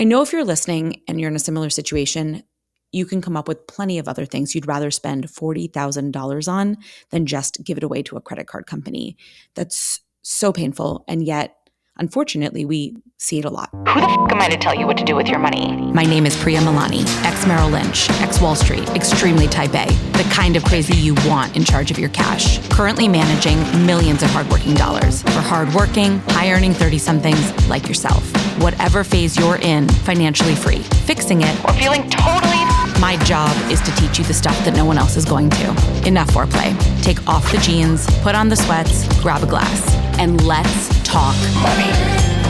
I know if you're listening and you're in a similar situation, you can come up with plenty of other things you'd rather spend $40,000 on than just give it away to a credit card company. That's so painful, and yet, unfortunately, we see it a lot. Who the f*** am I to tell you what to do with your money? My name is Priya Malani, ex-Merrill Lynch, ex-Wall Street, extremely type A, the kind of crazy you want in charge of your cash. Currently managing millions of hardworking dollars for hardworking, high-earning 30-somethings like yourself. Whatever phase you're in, financially free, fixing it, Or feeling totally my job is to teach you the stuff that no one else is going to. Enough foreplay. Take off the jeans, put on the sweats, grab a glass, and let's talk money.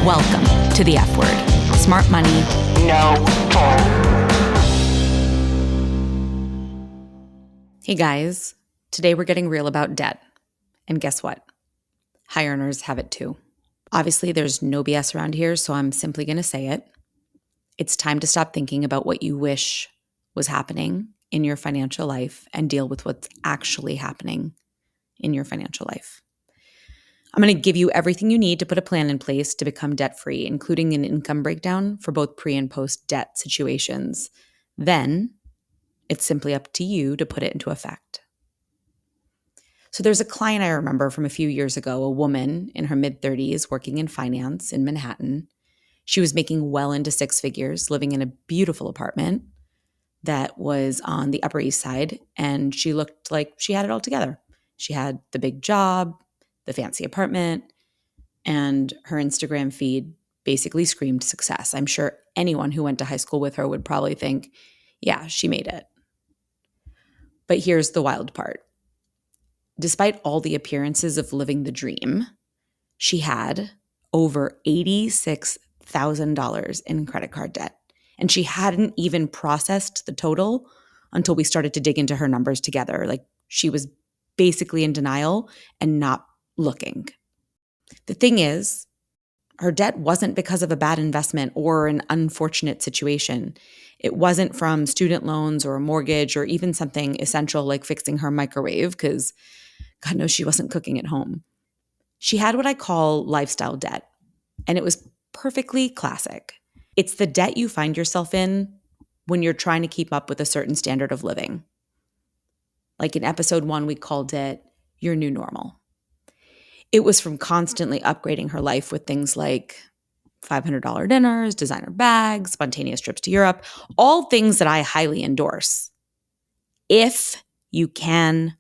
Welcome to the F word. Smart money. No toll. Hey guys, today we're getting real about debt. And guess what? High earners have it too. Obviously, there's no BS around here, so I'm simply going to say it. It's time to stop thinking about what you wish was happening in your financial life and deal with what's actually happening in your financial life. I'm going to give you everything you need to put a plan in place to become debt-free, including an income breakdown for both pre- and post-debt situations. Then, it's simply up to you to put it into effect. So there's a client I remember from a few years ago, a woman in her mid-30s working in finance in Manhattan. She was making well into six figures, living in a beautiful apartment that was on the Upper East Side, and she looked like she had it all together. She had the big job, the fancy apartment, and her Instagram feed basically screamed success. I'm sure anyone who went to high school with her would probably think, yeah, she made it. But here's the wild part. Despite all the appearances of living the dream, she had over $86,000 in credit card debt. And she hadn't even processed the total until we started to dig into her numbers together. Like, she was basically in denial and not looking. The thing is, her debt wasn't because of a bad investment or an unfortunate situation. It wasn't from student loans or a mortgage or even something essential like fixing her microwave, because God knows she wasn't cooking at home. She had what I call lifestyle debt, and it was perfectly classic. It's the debt you find yourself in when you're trying to keep up with a certain standard of living. Like in episode 1, we called it your new normal. It was from constantly upgrading her life with things like $500 dinners, designer bags, spontaneous trips to Europe, all things that I highly endorse, if you can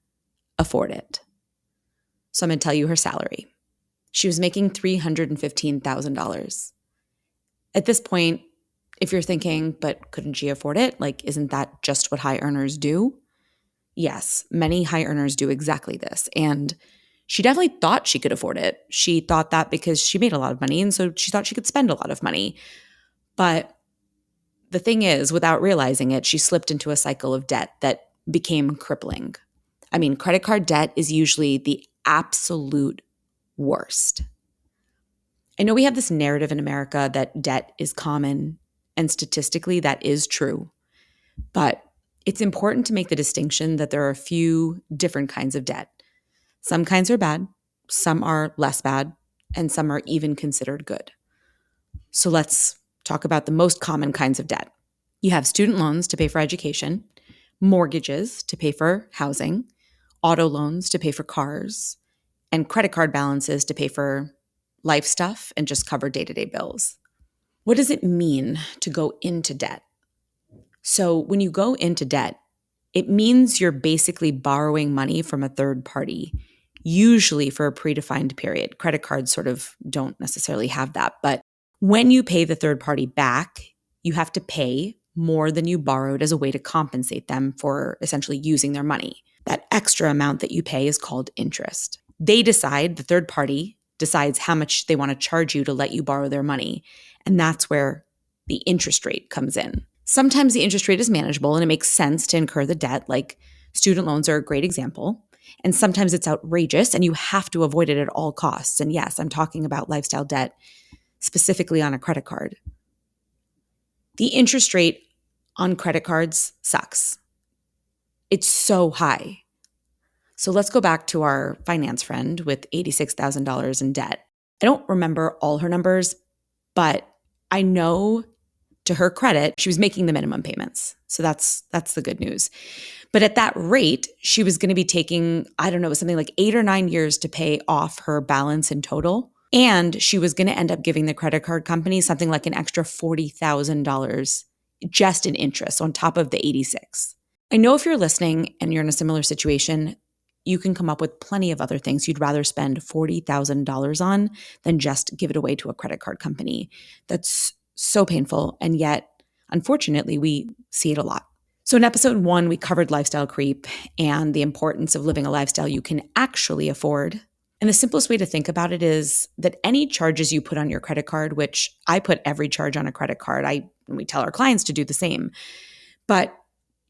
afford it. So I'm going to tell you her salary. She was making $315,000. At this point, if you're thinking, but couldn't she afford it? Like, isn't that just what high earners do? Yes, many high earners do exactly this. And she definitely thought she could afford it. She thought that because she made a lot of money, and so she thought she could spend a lot of money. But the thing is, without realizing it, she slipped into a cycle of debt that became crippling. I mean, credit card debt is usually the absolute worst. I know we have this narrative in America that debt is common, and statistically that is true. But it's important to make the distinction that there are a few different kinds of debt. Some kinds are bad, some are less bad, and some are even considered good. So let's talk about the most common kinds of debt. You have student loans to pay for education, mortgages to pay for housing, auto loans to pay for cars, and credit card balances to pay for life stuff and just cover day-to-day bills. What does it mean to go into debt? So when you go into debt, it means you're basically borrowing money from a third party, usually for a predefined period. Credit cards sort of don't necessarily have that. But when you pay the third party back, you have to pay more than you borrowed as a way to compensate them for essentially using their money. That extra amount that you pay is called interest. The third party decides how much they want to charge you to let you borrow their money. And that's where the interest rate comes in. Sometimes the interest rate is manageable and it makes sense to incur the debt, like student loans are a great example. And sometimes it's outrageous and you have to avoid it at all costs. And yes, I'm talking about lifestyle debt, specifically on a credit card. The interest rate on credit cards sucks. It's so high. So let's go back to our finance friend with $86,000 in debt. I don't remember all her numbers, but I know To her credit, she was making the minimum payments. So that's the good news. But at that rate, she was going to be taking, I don't know, something like 8 or 9 years to pay off her balance in total. And she was going to end up giving the credit card company something like an extra $40,000 just in interest on top of the 86. I know if you're listening and you're in a similar situation, you can come up with plenty of other things you'd rather spend $40,000 on than just give it away to a credit card company. That's so painful. And yet, unfortunately, we see it a lot. So in episode 1, we covered lifestyle creep and the importance of living a lifestyle you can actually afford. And the simplest way to think about it is that any charges you put on your credit card, which I put every charge on a credit card, we tell our clients to do the same, but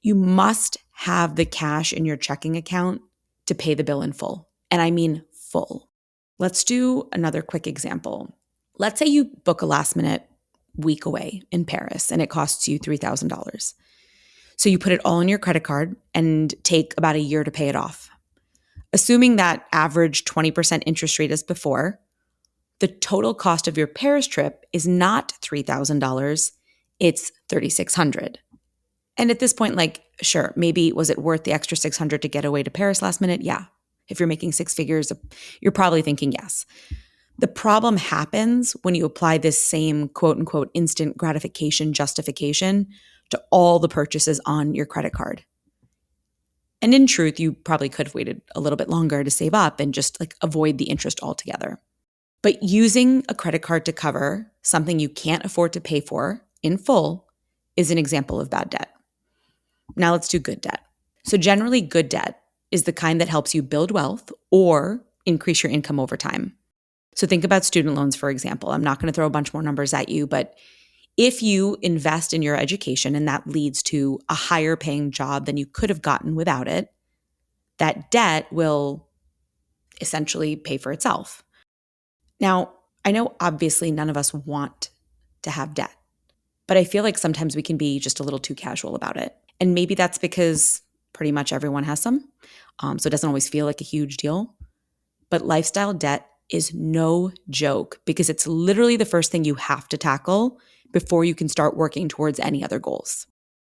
you must have the cash in your checking account to pay the bill in full. And I mean full. Let's do another quick example. Let's say you book a last minute week away in Paris and it costs you $3,000. So you put it all on your credit card and take about a year to pay it off. Assuming that average 20% interest rate as before, the total cost of your Paris trip is not $3,000, it's $3,600. And at this point, like, sure, maybe was it worth the extra $600 to get away to Paris last minute? Yeah. If you're making 6 figures, you're probably thinking yes. The problem happens when you apply this same quote unquote instant gratification justification to all the purchases on your credit card. And in truth, you probably could have waited a little bit longer to save up and just like avoid the interest altogether. But using a credit card to cover something you can't afford to pay for in full is an example of bad debt. Now let's do good debt. So generally, good debt is the kind that helps you build wealth or increase your income over time. So think about student loans, for example. I'm not going to throw a bunch more numbers at you, but if you invest in your education and that leads to a higher paying job than you could have gotten without it, that debt will essentially pay for itself. Now, I know obviously none of us want to have debt, but I feel like sometimes we can be just a little too casual about it. And maybe that's because pretty much everyone has some. So it doesn't always feel like a huge deal. But lifestyle debt is no joke because it's literally the first thing you have to tackle before you can start working towards any other goals.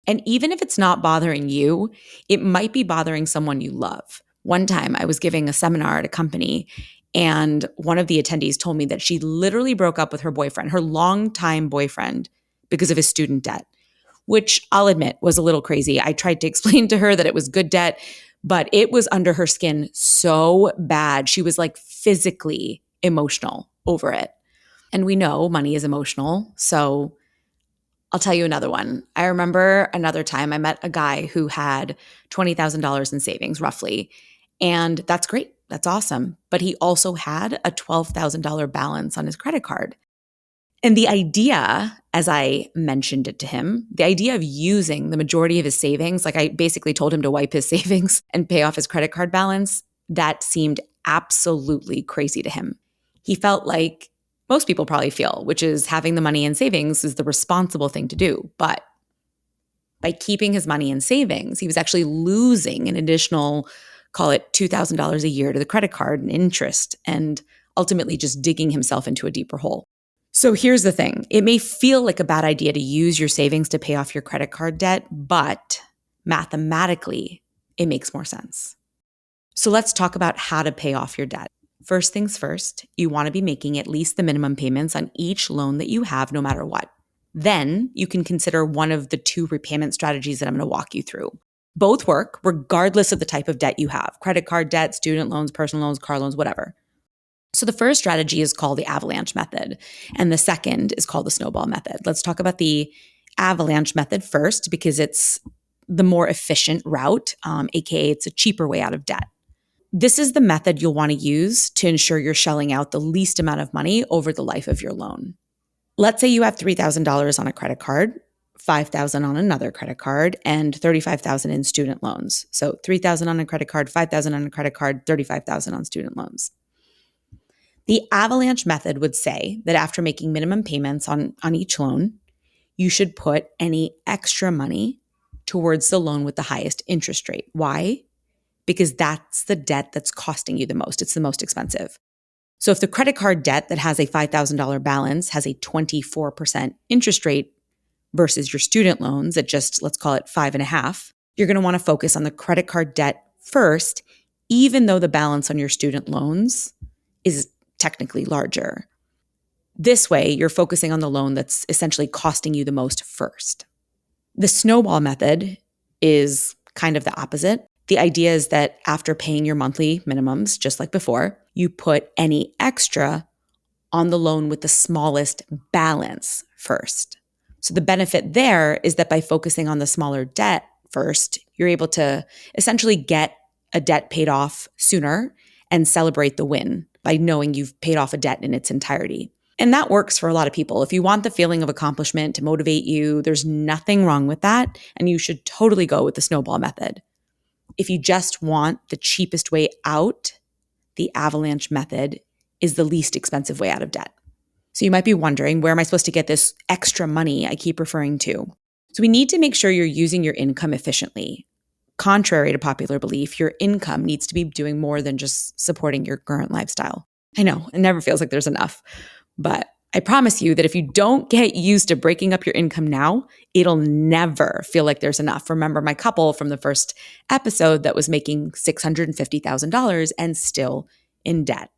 And even if it's not bothering you, it might be bothering someone you love. One time I was giving a seminar at a company and one of the attendees told me that she literally broke up with her boyfriend, her longtime boyfriend, because of his student debt, which I'll admit was a little crazy. I tried to explain to her that it was good debt, but it was under her skin so bad. She was like physically emotional over it. And we know money is emotional. So I'll tell you another one. I remember another time I met a guy who had $20,000 in savings roughly. And that's great. That's awesome. But he also had a $12,000 balance on his credit card. And the idea, as I mentioned it to him, the idea of using the majority of his savings, like I basically told him to wipe his savings and pay off his credit card balance, that seemed absolutely crazy to him. He felt like most people probably feel, which is having the money in savings is the responsible thing to do. But by keeping his money in savings, he was actually losing an additional, call it $2,000 a year to the credit card in interest and ultimately just digging himself into a deeper hole. So here's the thing. It may feel like a bad idea to use your savings to pay off your credit card debt, but mathematically, it makes more sense. So let's talk about how to pay off your debt. First things first, you want to be making at least the minimum payments on each loan that you have, no matter what. Then you can consider one of the 2 repayment strategies that I'm going to walk you through. Both work regardless of the type of debt you have: credit card debt, student loans, personal loans, car loans, whatever. So the first strategy is called the avalanche method, and the second is called the snowball method. Let's talk about the avalanche method first because it's the more efficient route, aka it's a cheaper way out of debt. This is the method you'll want to use to ensure you're shelling out the least amount of money over the life of your loan. Let's say you have $3,000 on a credit card, $5,000 on another credit card, and $35,000 in student loans. So $3,000 on a credit card, $5,000 on a credit card, $35,000 on student loans. The avalanche method would say that after making minimum payments on each loan, you should put any extra money towards the loan with the highest interest rate. Why? Because that's the debt that's costing you the most. It's the most expensive. So if the credit card debt that has a $5,000 balance has a 24% interest rate, versus your student loans at just, let's call it 5.5, you're going to want to focus on the credit card debt first, even though the balance on your student loans is technically larger. This way, you're focusing on the loan that's essentially costing you the most first. The snowball method is kind of the opposite. The idea is that after paying your monthly minimums, just like before, you put any extra on the loan with the smallest balance first. So the benefit there is that by focusing on the smaller debt first, you're able to essentially get a debt paid off sooner and celebrate the win by knowing you've paid off a debt in its entirety. And that works for a lot of people. If you want the feeling of accomplishment to motivate you, there's nothing wrong with that, and you should totally go with the snowball method. If you just want the cheapest way out, the avalanche method is the least expensive way out of debt. So you might be wondering, where am I supposed to get this extra money I keep referring to? So we need to make sure you're using your income efficiently. Contrary to popular belief, your income needs to be doing more than just supporting your current lifestyle. I know, it never feels like there's enough. But I promise you that if you don't get used to breaking up your income now, it'll never feel like there's enough. Remember my couple from the first episode that was making $650,000 and still in debt.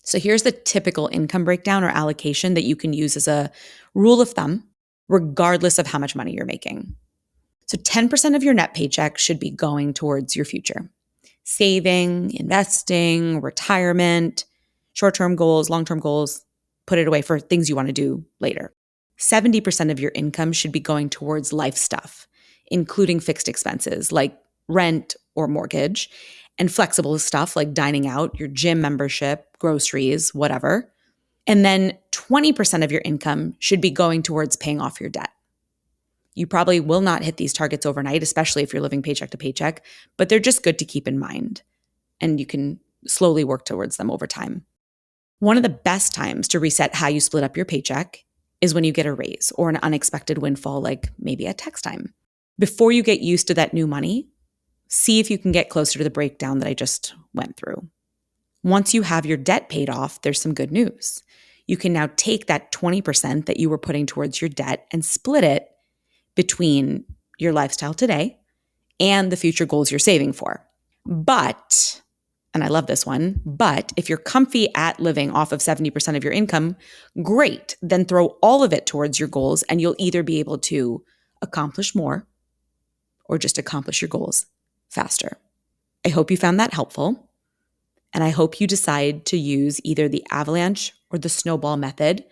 So here's the typical income breakdown or allocation that you can use as a rule of thumb, regardless of how much money you're making. So 10% of your net paycheck should be going towards your future. Saving, investing, retirement, short-term goals, long-term goals. Put it away for things you want to do later. 70% of your income should be going towards life stuff, including fixed expenses like rent or mortgage, and flexible stuff like dining out, your gym membership, groceries, whatever. And then 20% of your income should be going towards paying off your debt. You probably will not hit these targets overnight, especially if you're living paycheck to paycheck, but they're just good to keep in mind. And you can slowly work towards them over time. One of the best times to reset how you split up your paycheck is when you get a raise or an unexpected windfall, like maybe at tax time. Before you get used to that new money, see if you can get closer to the breakdown that I just went through. Once you have your debt paid off, there's some good news. You can now take that 20% that you were putting towards your debt and split it between your lifestyle today and the future goals you're saving for. But, and I love this one, but if you're comfy at living off of 70% of your income, great, then throw all of it towards your goals and you'll either be able to accomplish more or just accomplish your goals faster. I hope you found that helpful, and I hope you decide to use either the avalanche or the snowball method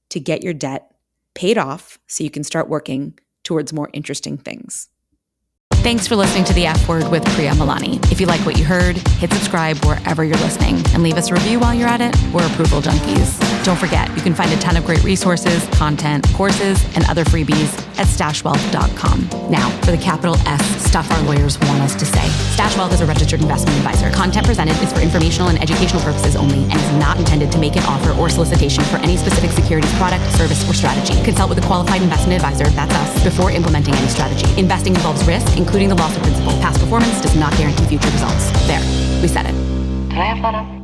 to get your debt paid off so you can start working towards more interesting things. Thanks for listening to The F Word with Priya Malani. If you like what you heard, hit subscribe wherever you're listening and leave us a review while you're at it. We're approval junkies. Don't forget, you can find a ton of great resources, content, courses, and other freebies at stashwealth.com. Now, for the capital S stuff our lawyers want us to say. StashWealth is a registered investment advisor. Content presented is for informational and educational purposes only and is not intended to make an offer or solicitation for any specific securities, product, service, or strategy. Consult with a qualified investment advisor, that's us, before implementing any strategy. Investing involves risk, including the loss of principal. Past performance does not guarantee future results. There, we said it. Did I have that up?